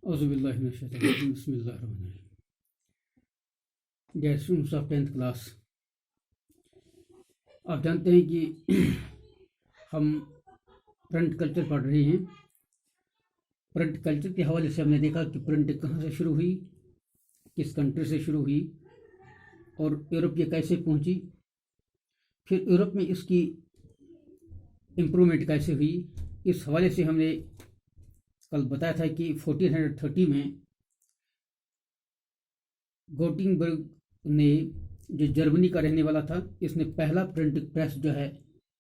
औज़ुबिल्लाहि मिनश्शैतानिर्रजीम बिस्मिल्लाहिर्रहमानिर्रहीम। Dear students of 10th class, आप जानते हैं कि हम प्रिंट कल्चर पढ़ रहे हैं। प्रिंट कल्चर के हवाले से हमने देखा कि प्रिंट कहाँ से शुरू हुई, किस कंट्री से शुरू हुई और यूरोप ये कैसे पहुंची, फिर यूरोप में इसकी इम्प्रूवमेंट कैसे हुई। इस हवाले से हमने कल बताया था कि 1430 में गोटिंगबर्ग ने, जो जर्मनी का रहने वाला था, इसने पहला प्रिंटिंग प्रेस जो है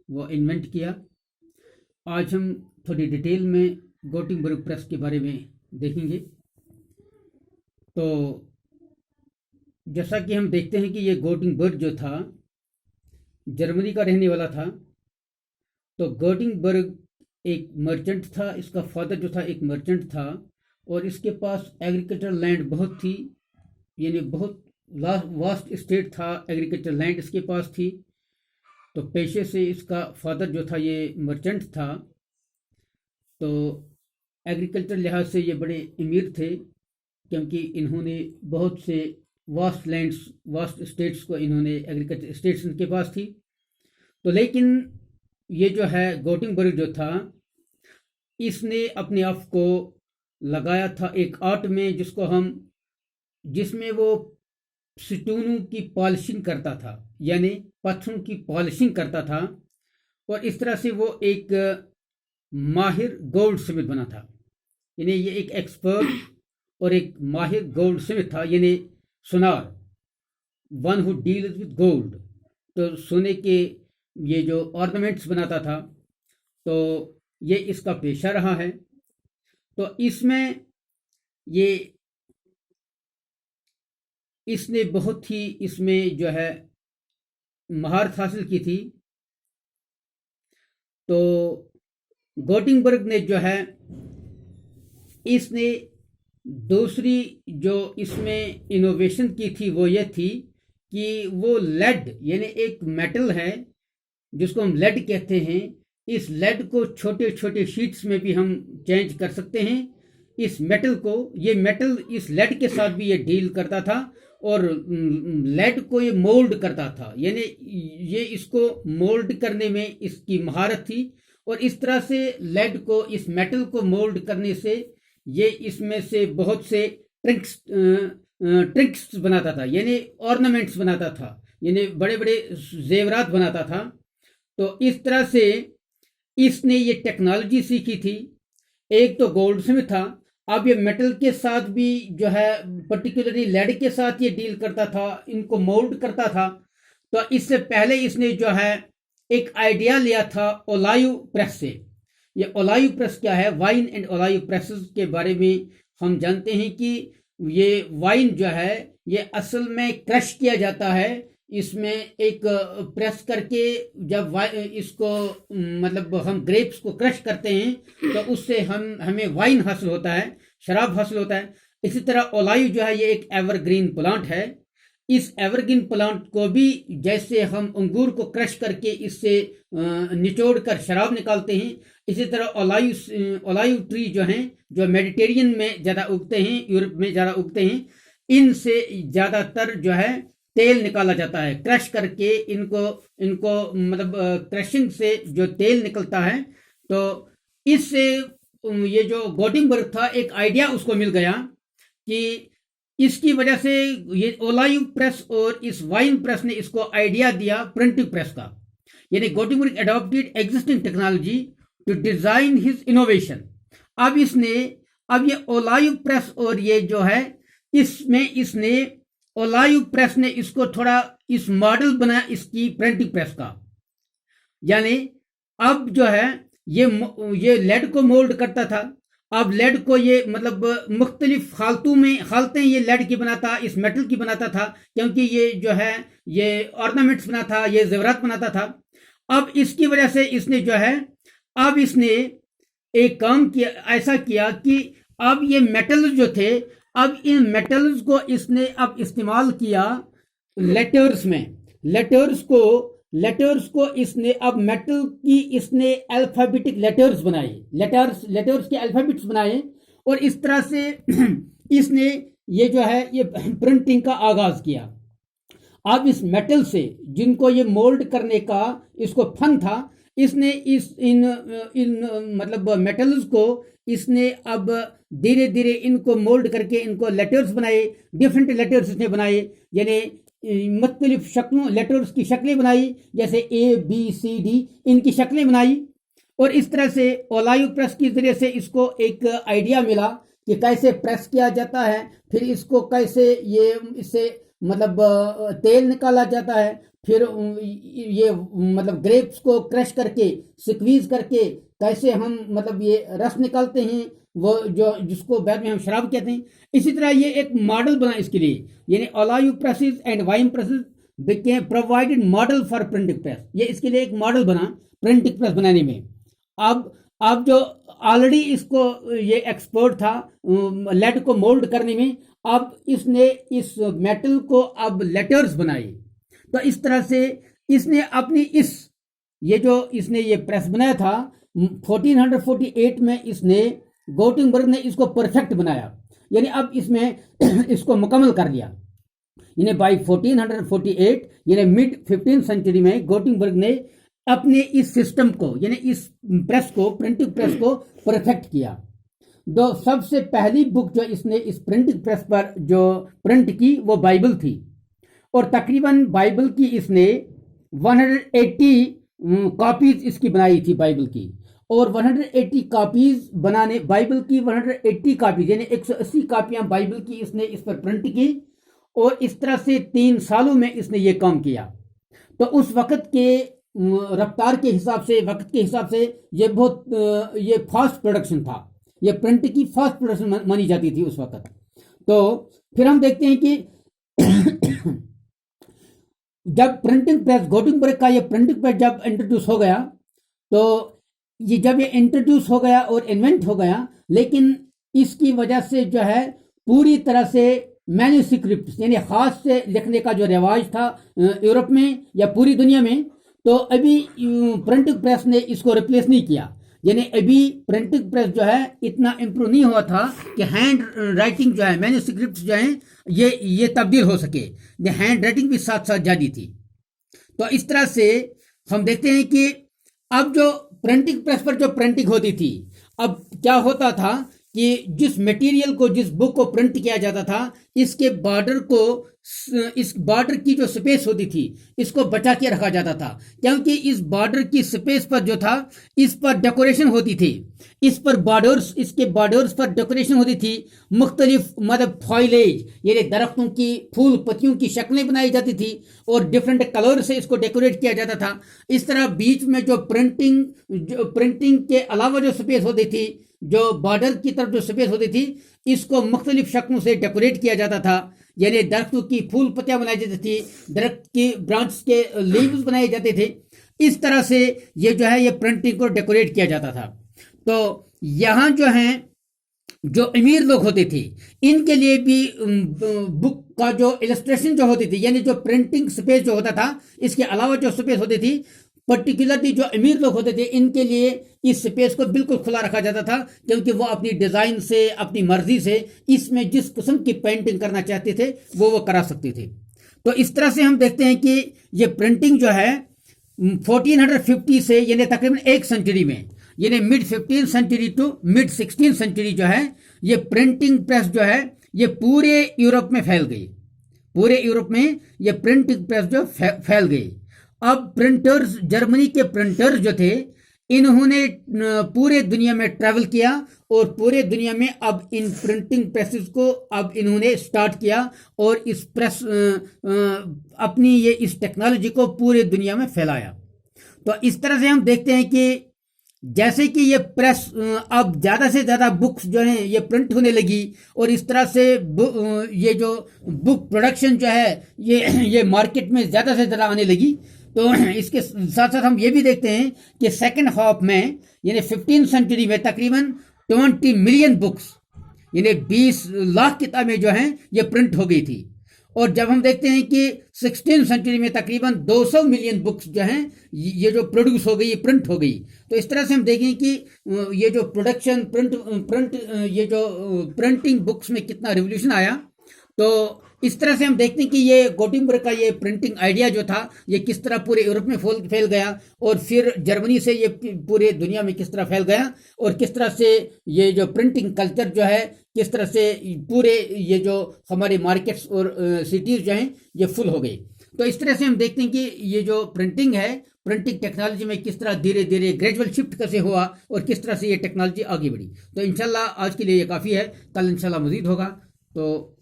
वो इन्वेंट किया। आज हम थोड़ी डिटेल में गोटिंगबर्ग प्रेस के बारे में देखेंगे। तो जैसा कि हम देखते हैं कि ये गोटिंगबर्ग जो था जर्मनी का रहने वाला था। तो गोटिंगबर्ग एक मर्चेंट था, इसका फादर जो था एक मर्चेंट था और इसके पास एग्रीकल्चर लैंड बहुत थी, यानी बहुत वास्ट स्टेट था, एग्रीकल्चर लैंड इसके पास थी। तो पेशे से इसका फादर जो था ये मर्चेंट था, तो एग्रीकल्चर लिहाज से ये बड़े अमीर थे क्योंकि इन्होंने बहुत से वास्ट लैंड्स, वास्ट स्टेट्स को इन्होंने, एग्रीकल्चर स्टेट्स इनके पास थी। तो लेकिन ये जो है गोटिंगबर्ग जो था, इसने अपने आप को लगाया था एक आर्ट में जिसमें वो स्टोनों की पॉलिशिंग करता था, यानी पत्थरों की पॉलिशिंग करता था और इस तरह से वो एक माहिर गोल्ड स्मिथ बना था। यानी ये एक एक्सपर्ट और एक माहिर गोल्ड स्मिथ था, यानी सुनार, one who deals with gold. तो सोने के ये जो ऑर्नामेंट्स बनाता था, तो ये इसका पेशा रहा है। तो इसमें इसने बहुत ही इसमें जो है महारत हासिल की थी। तो गोटिंगबर्ग ने जो है, इसने दूसरी जो इसमें इनोवेशन की थी वो ये थी कि वो लेड, यानी एक मेटल है जिसको हम लेड कहते हैं, इस लेड को छोटे छोटे शीट्स में भी हम चेंज कर सकते हैं। इस मेटल को, ये मेटल इस लेड के साथ भी ये डील करता था और लेड को ये मोल्ड करता था, यानी ये इसको मोल्ड करने में इसकी महारत थी। और इस तरह से लेड को, इस मेटल को मोल्ड करने से ये इसमें से बहुत से ट्रिक्स बनाता था, यानी ऑर्नामेंट्स बनाता था, यानी बड़े बड़े जेवरात बनाता था। तो इस तरह से इसने ये टेक्नोलॉजी सीखी थी। एक तो गोल्ड स्मिथ था, अब ये मेटल के साथ भी जो है, पर्टिकुलरली लेड के साथ ये डील करता था, इनको मोल्ड करता था। तो इससे पहले इसने जो है एक आइडिया लिया था ओलायू प्रेस से। ये ओलायू प्रेस क्या है, वाइन एंड ओलायू प्रेसेस के बारे में हम जानते हैं कि ये वाइन जो है ये असल में क्रश किया जाता है। इसमें एक प्रेस करके जब इसको मतलब हम ग्रेप्स को क्रश करते हैं तो उससे हमें वाइन हासिल होता है, शराब हासिल होता है। इसी तरह ओलायू जो है ये एक एवरग्रीन प्लांट है। इस एवरग्रीन प्लांट को भी जैसे हम अंगूर को क्रश करके इससे निचोड़ कर शराब निकालते हैं, इसी तरह ओलायू ट्री जो हैं, जो मेडिटेरियन में ज़्यादा उगते हैं, यूरोप में ज़्यादा उगते हैं, इनसे ज़्यादातर जो है तेल निकाला जाता है। क्रश करके इनको मतलब क्रशिंग से जो तेल निकलता है, तो इससे ये जो गोटिंगबर्ग था, एक आइडिया उसको मिल गया कि इसकी वजह से ये ओलायू प्रेस और इस वाइन प्रेस ने इसको आइडिया दिया प्रिंटिंग प्रेस का। यानी Gutenberg adopted existing technology to design his innovation. अब ये ओलायू प्रेस और ये जो है, इसने ओलायू प्रेस ने इसको थोड़ा इस मॉडल बनाया इसकी प्रिंटिंग प्रेस का। यानी अब जो है ये लेड को मोल्ड करता था। अब लेड को ये मतलब मुख्तलिफ हालतें ये लेड की बनाता, इस मेटल की बनाता था, क्योंकि ये जो है ये ऑर्नामेंट्स बनाता, ये जेवरात बनाता था। अब इसकी वजह से इसने जो है, अब इसने एक काम किया, ऐसा किया कि अब ये मेटल्स जो थे, अब इन मेटल्स को इसने अब इस्तेमाल किया लेटर्स में। लेटर्स को इसने अब मेटल की इसने अल्फाबेटिक लेटर्स बनाए, लेटर्स के अल्फाबेट्स बनाए और इस तरह से इसने ये जो है ये प्रिंटिंग का आगाज किया। अब इस मेटल से जिनको ये मोल्ड करने का इसको फन था, इसने इन मतलब मेटल्स को इसने अब धीरे धीरे इनको मोल्ड करके इनको लेटर्स बनाए, डिफरेंट लेटर्स इसने बनाए, यानी मुख्तलिफ शक्लों लेटर्स की शक्लें बनाई, जैसे ABCD इनकी शक्लें बनाई। और इस तरह से ओलायू प्रेस के जरिए से इसको एक आइडिया मिला कि कैसे प्रेस किया जाता है, फिर इसको कैसे ये इससे मतलब तेल निकाला जाता है, फिर ये मतलब ग्रेप्स को क्रश करके स्क्वीज करके कैसे हम मतलब ये रस निकालते हैं, वो जो जिसको बाद में हम शराब कहते हैं। इसी तरह ये एक मॉडल बना इसके लिए, यानी olive presses and wine presses became provided model for printing press. ये इसके लिए एक मॉडल बना प्रिंटिंग प्रेस बनाने में। अब जो ऑलरेडी इसको ये एक्सपर्ट था लेड को मोल्ड करने में, अब इसने इस मेटल को अब लेटर्स बनाए। तो इस तरह से इसने अपनी इसने ये प्रेस बनाया था 1448 में, इसने गोटिंगबर्ग ने इसको परफेक्ट बनाया, यानी अब इसमें इसको मुकम्मल कर लिया। यानी बाई 1448 यानी मिड 15th सेंचुरी में गोटिंगबर्ग ने अपने इस सिस्टम को यानी इस प्रेस को प्रिंटिंग प्रेस को परफेक्ट किया। दो सबसे पहली बुक जो इसने इस प्रिंटिंग प्रेस पर जो प्रिंट की वो बाइबल थी, और तकरीबन बाइबल की इसने 180 कॉपीज इसकी बनाई थी बाइबल की। और 180 कॉपीज बनाने बाइबल की 180 कॉपीज यानी 180 कॉपियां बाइबल की इसने इस पर प्रिंट की, और इस तरह से 3 सालों में इसने ये काम किया। तो उस वक्त के रफ्तार के हिसाब से, वक्त के हिसाब से ये बहुत ये फास्ट प्रोडक्शन था, ये प्रिंट की फास्ट प्रोडक्शन मानी जाती थी उस वक्त। तो फिर हम देखते हैं कि जब प्रिंटिंग प्रेस गोटिंगबर्ग का ये प्रिंटिंग प्रेस जब इंट्रोड्यूस हो गया, तो ये जब ये इंट्रोड्यूस हो गया और इन्वेंट हो गया, लेकिन इसकी वजह से जो है पूरी तरह से मैन्युस्क्रिप्ट यानी हाथ से लिखने का जो रिवाज था यूरोप में या पूरी दुनिया में, तो अभी प्रिंटिंग प्रेस ने इसको रिप्लेस नहीं किया। यानी अभी प्रिंटिंग प्रेस जो है इतना इम्प्रूव नहीं हुआ था कि हैंड राइटिंग जो है मैन्युस्क्रिप्ट जो है ये तब्दील हो सके, हैंड राइटिंग भी साथ साथ जारी थी। तो इस तरह से हम देखते हैं कि अब जो प्रिंटिंग प्रेस पर जो प्रिंटिंग होती थी, अब क्या होता था कि जिस मटेरियल को जिस बुक को प्रिंट किया जाता था, इसके बॉर्डर को इस बॉर्डर की जो स्पेस होती थी इसको बचा के रखा जाता था, क्योंकि इस बॉर्डर की स्पेस पर जो था इस पर डेकोरेशन होती थी, इस पर बॉर्डर्स इसके बॉर्डर्स पर डेकोरेशन होती थी, मुख्तलिफ मतलब फॉइलेज यानी दरख्तों की फूल पत्तियों की शक्लें बनाई जाती थी और डिफरेंट कलर से इसको डेकोरेट किया जाता था। इस तरह बीच में जो प्रिंटिंग के अलावा जो स्पेस होती थी, जो बॉर्डर की तरफ जो स्पेस होती थी, इसको मुख्तलिफ शक्लों से डेकोरेट किया जाता था, यानी दरख्तों की फूल पत्तियां बनाई जाती थी, दरख्त की ब्रांच के लीव्स बनाए जाते थे। इस तरह से ये जो है ये प्रिंटिंग को डेकोरेट किया जाता था। तो यहाँ जो है जो अमीर लोग होते थे इनके लिए भी बुक का जो इलस्ट्रेशन जो होती थी, यानी जो प्रिंटिंग स्पेस जो होता था, इसके अलावा जो स्पेस होती थी, पर्टिकुलरली जो अमीर लोग होते थे इनके लिए इस स्पेस को बिल्कुल खुला रखा जाता था, क्योंकि वो अपनी डिजाइन से अपनी मर्जी से इसमें जिस किस्म की पेंटिंग करना चाहते थे वो करा सकते थे। तो इस तरह से हम देखते हैं कि ये प्रिंटिंग जो है 1450 से यानी तकरीबन एक सेंचुरी में, यानी mid 15th century to mid 16th century जो है ये प्रिंटिंग प्रेस जो है ये पूरे यूरोप में फैल गई। पूरे यूरोप में ये प्रिंटिंग प्रेस जो फैल गई। अब प्रिंटर्स, जर्मनी के प्रिंटर्स जो थे, इन्होंने पूरे दुनिया में ट्रैवल किया और पूरे दुनिया में अब इन प्रिंटिंग प्रेसेस को अब इन्होंने स्टार्ट किया और इस प्रेस अपनी ये इस टेक्नोलॉजी को पूरे दुनिया में फैलाया। तो इस तरह से हम देखते हैं कि जैसे कि ये प्रेस अब ज़्यादा से ज़्यादा बुक्स जो हैं ये प्रिंट होने लगी, और इस तरह से ये जो बुक प्रोडक्शन जो है ये मार्केट में ज़्यादा से ज़्यादा आने लगी। तो इसके साथ साथ हम ये भी देखते हैं कि सेकेंड हाफ में यानी 15th सेंचुरी में तकरीबन 20 मिलियन बुक्स यानी 20 लाख किताबें जो हैं ये प्रिंट हो गई थी। और जब हम देखते हैं कि 16 सेंचुरी में तकरीबन 200 मिलियन बुक्स जो हैं ये जो प्रोड्यूस हो गई, प्रिंट हो गई, तो इस तरह से हम देखें कि ये जो प्रोडक्शन प्रिंट ये जो प्रिंटिंग बुक्स में कितना रिवोल्यूशन आया। तो इस तरह से हम देखते हैं कि ये गुटेनबर्ग का ये प्रिंटिंग आइडिया जो था ये किस तरह पूरे यूरोप में फैल गया, और फिर जर्मनी से ये पूरे दुनिया में किस तरह फैल गया, और किस तरह से ये जो प्रिंटिंग कल्चर जो है किस तरह से पूरे ये जो हमारे मार्केट्स और सिटीज़ जो हैं ये फुल हो गई। तो इस तरह से हम देखते हैं कि ये जो प्रिंटिंग है, प्रिंटिंग टेक्नोलॉजी में किस तरह धीरे धीरे ग्रेजुअल शिफ्ट कैसे हुआ और किस तरह से ये टेक्नोलॉजी आगे बढ़ी। तो इंशाल्लाह आज के लिए ये काफ़ी है, कल इंशाल्लाह मज़ीद होगा। तो